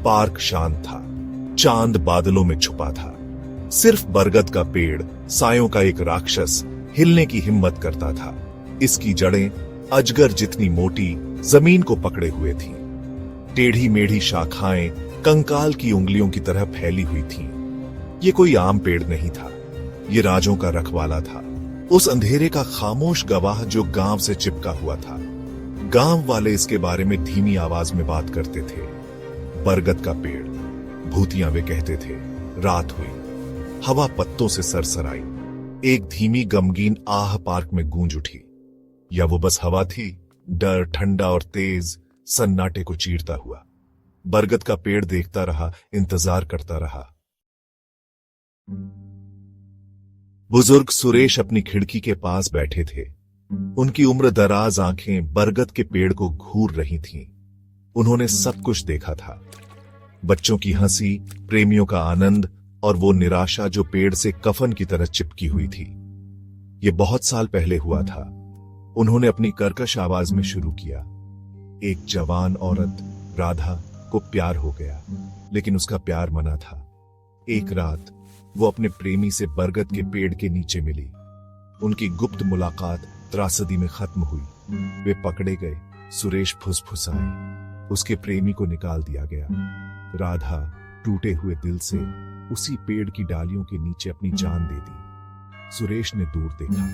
Park शांत था, चांद बादलों में छुपा था। सिर्फ बरगद का पेड़, सायों का एक राक्षस, हिलने की हिम्मत करता था। इसकी जड़ें अजगर जितनी मोटी जमीन को पकड़े हुए थीं। टेढ़ी मेढ़ी शाखाएं कंकाल की उंगलियों की तरह फैली हुई थीं। ये कोई आम पेड़ नहीं था, ये राजों का रखवाला था, उस अंधेरे का खामोश गवाह जो गांव से चिपका हुआ था। गांव वाले इसके बारे में धीमी आवाज में बात करते थे। बरगद का पेड़, भूतियां वे कहते थे। रात हुई, हवा पत्तों से सरसराई। एक धीमी गमगीन आह पार्क में गूंज उठी। या वो बस हवा थी, डर ठंडा और तेज सन्नाटे को चीरता हुआ। बरगद का पेड़ देखता रहा, इंतजार करता रहा। बुजुर्ग सुरेश अपनी खिड़की के पास बैठे थे। उनकी उम्र दराज आंखें बरगद के पेड़ को घूर रही थीं। उन्होंने सब कुछ देखा था, बच्चों की हंसी, प्रेमियों का आनंद और वो निराशा जो पेड़ से कफन की तरह चिपकी हुई थी। ये बहुत साल पहले हुआ था। उन्होंने अपनी कर्कश आवाज में शुरू किया। एक जवान औरत, राधा, को प्यार हो गया, लेकिन उसका प्यार मना था। एक रात वो अपने प्रेमी से बरगद के पेड़ के नीचे मिली। उनकी गुप्त मुलाकात त्रासदी में खत्म हुई। वे पकड़े गए, सुरेश फुसफुसाए, उसके प्रेमी को निकाल दिया गया। राधा टूटे हुए दिल से उसी पेड़ की डालियों के नीचे अपनी जान दे दी। सुरेश ने दूर देखा,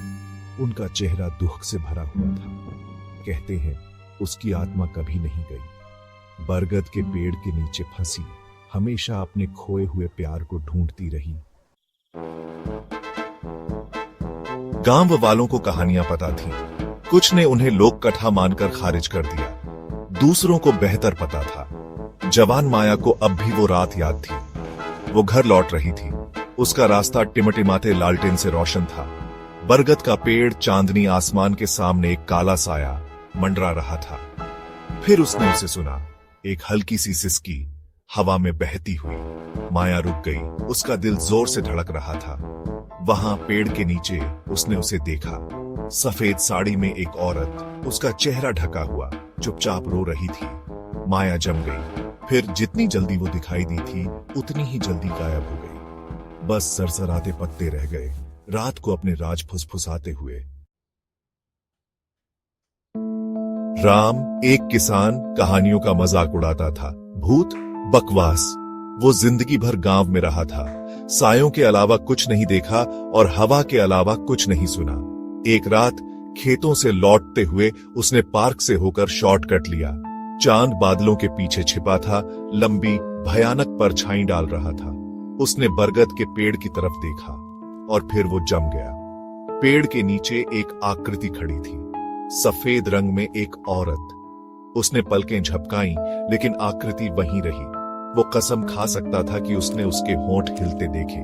उनका चेहरा दुख से भरा हुआ था। कहते हैं उसकी आत्मा कभी नहीं गई, बरगद के पेड़ के नीचे फंसी, हमेशा अपने खोए हुए प्यार को ढूंढती रही। गांव वालों को कहानियां पता थीं। कुछ ने उन्हें लोक कथा मानकर खारिज कर दिया, दूसरों को बेहतर पता था। जवान माया को अब भी वो रात याद थी। वो घर लौट रही थी। उसका रास्ता टिमटिमाते लालटेन से रोशन था। बरगद का पेड़ चांदनी आसमान के सामने एक काला साया मंडरा रहा था। फिर उसने उसे सुना, एक हल्की सी सिसकी हवा में बहती हुई। माया रुक गई, उसका दिल जोर से धड़क रहा था। वहां पेड़ के नीचे उसने उसे देखा, सफेद साड़ी में एक औरत, उसका चेहरा ढका हुआ, चुपचाप रो रही थी। माया जम गई। फिर जितनी जल्दी वो दिखाई दी थी, उतनी ही जल्दी गायब हो गई। बस सरसराते पत्ते रह गए, रात को अपने राज फुसफुसाते हुए। राम, एक किसान, कहानियों का मजाक उड़ाता था। भूत, बकवास। वो जिंदगी भर गांव में रहा था, सायों के अलावा कुछ नहीं देखा और हवा के अलावा कुछ नहीं सुना। एक रात खेतों से लौटते हुए उसने पार्क से होकर शॉर्टकट लिया। चांद बादलों के पीछे छिपा था, लंबी भयानक परछाई डाल रहा था। उसने बरगद के पेड़ की तरफ देखा और फिर वो जम गया। पेड़ के नीचे एक आकृति खड़ी थी, सफेद रंग में एक औरत। उसने पलकें झपकाई, लेकिन आकृति वहीं रही। वो कसम खा सकता था कि उसने उसके होंठ हिलते देखे।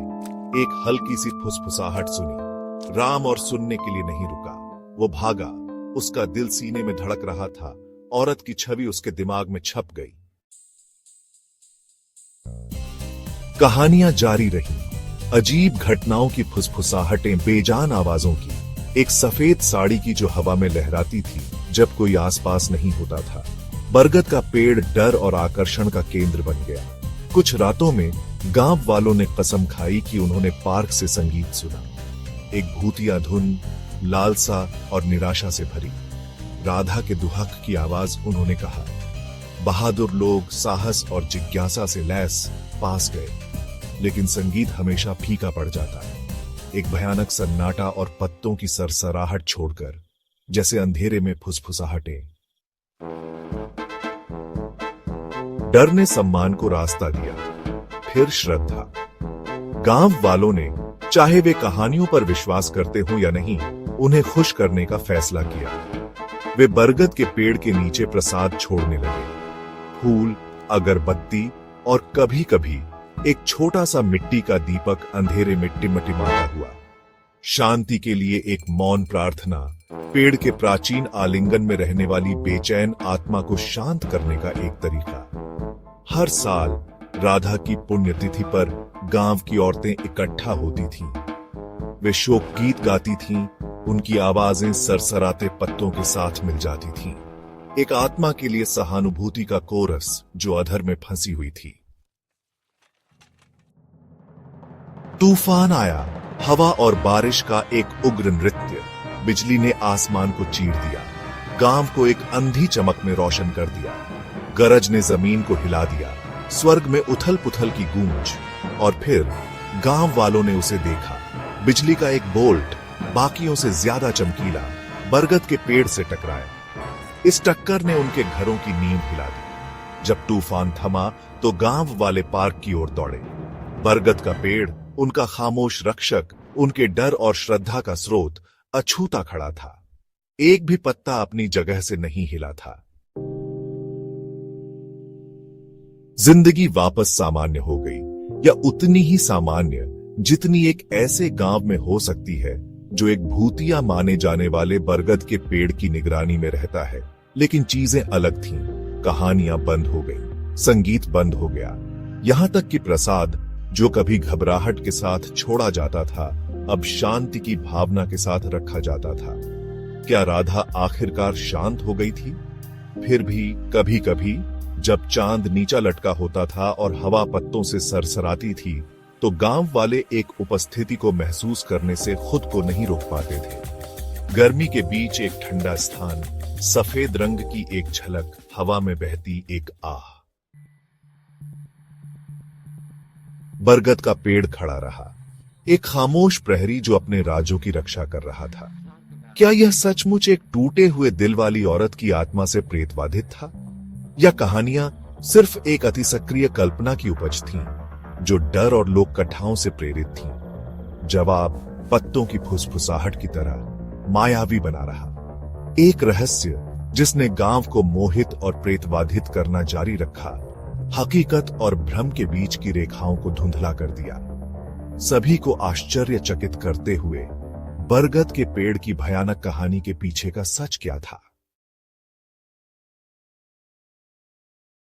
एक हल्की सी फुसफुसाहट सुनी। राम और सुनने के लिए नहीं रुका, वो भागा। उसका दिल सीने में धड़क रहा था। औरत की छवि उसके दिमाग में छप गई। कहानियां जारी रही, अजीब घटनाओं की फुसफुसाहटें, बेजान आवाजों की, एक सफेद साड़ी की जो हवा में लहराती थी जब कोई आसपास नहीं होता था। बरगद का पेड़ डर और आकर्षण का केंद्र बन गया। कुछ रातों में गांव वालों ने कसम खाई कि उन्होंने पार्क से संगीत सुना, एक भूतिया धुन, लालसा और निराशा से भरी। राधा के दुहक की आवाज। उन्होंने कहा, बहादुर लोग साहस और जिज्ञासा से लैस पास गए, लेकिन संगीत हमेशा फीका पड़ जाता है। एक भयानक सन्नाटा और पत्तों की सरसराहट छोड़कर, जैसे अंधेरे में फुसफुसाहटें। डर ने सम्मान को रास्ता दिया, फिर श्रद्धा। गांव वालों ने, चाहे वे कहानियों पर विश्वास करते हो या नहीं, उन्हें खुश करने का फैसला किया। वे बरगद के पेड़ के नीचे प्रसाद छोड़ने लगे, फूल, अगरबत्ती और कभी कभी एक छोटा सा मिट्टी का दीपक अंधेरे में टिमटिमाता हुआ। शांति के लिए एक मौन प्रार्थना, पेड़ के प्राचीन आलिंगन में रहने वाली बेचैन आत्मा को शांत करने का एक तरीका। हर साल राधा की पुण्यतिथि पर गांव की औरतें इकट्ठा होती थीं। वे शोक गीत गाती थीं, उनकी आवाजें सरसराते पत्तों के साथ मिल जाती थीं। एक आत्मा के लिए सहानुभूति का कोरस जो अधर में फंसी हुई थी। तूफान आया, हवा और बारिश का एक उग्र नृत्य। बिजली ने आसमान को चीर दिया, गांव को एक अंधी चमक में रोशन कर दिया। गरज ने जमीन को हिला दिया, स्वर्ग में उथल पुथल की गूंज। और फिर गांव वालों ने उसे देखा। बिजली का एक बोल्ट बाकियों से ज्यादा चमकीला बरगद के पेड़ से टकराया। इस टक्कर ने उनके घरों की नींव हिला दी। जब तूफान थमा तो गांव वाले पार्क की ओर दौड़े। बरगद का पेड़, उनका खामोश रक्षक, उनके डर और श्रद्धा का स्रोत, अछूता खड़ा था। एक भी पत्ता अपनी जगह से नहीं हिला था। जिंदगी वापस सामान्य हो गई, या उतनी ही सामान्य जितनी एक ऐसे गांव में हो सकती है जो एक भूतिया माने जाने वाले बरगद के पेड़ की निगरानी में रहता है। लेकिन चीजें अलग थीं। कहानियां बंद हो गईं, संगीत बंद हो गया, यहां तक कि प्रसाद जो कभी घबराहट के साथ छोड़ा जाता था, अब शांति की भावना के साथ रखा जाता था। क्या राधा आखिरकार शांत हो गई थी? फिर भी कभी कभी जब चांद नीचा लटका होता था और हवा पत्तों से सरसराती थी, तो गांव वाले एक उपस्थिति को महसूस करने से खुद को नहीं रोक पाते थे। गर्मी के बीच एक ठंडा स्थान, सफेद रंग की एक झलक, हवा में बहती एक आह। बरगद का पेड़ खड़ा रहा, एक खामोश प्रहरी जो अपने राजों की रक्षा कर रहा था। क्या यह सचमुच एक टूटे हुए दिल वाली औरत की आत्मा से प्रेतबाधित था, या कहानियां सिर्फ एक अति सक्रिय कल्पना की उपज थीं, जो डर और लोक कथाओं से प्रेरित थीं? जवाब पत्तों की फुसफुसाहट की तरह मायावी बना रहा। एक रहस्य जिसने गांव को मोहित और प्रेतबाधित करना जारी रखा, हकीकत और भ्रम के बीच की रेखाओं को धुंधला कर दिया। सभी को आश्चर्यचकित करते हुए बरगद के पेड़ की भयानक कहानी के पीछे का सच क्या था?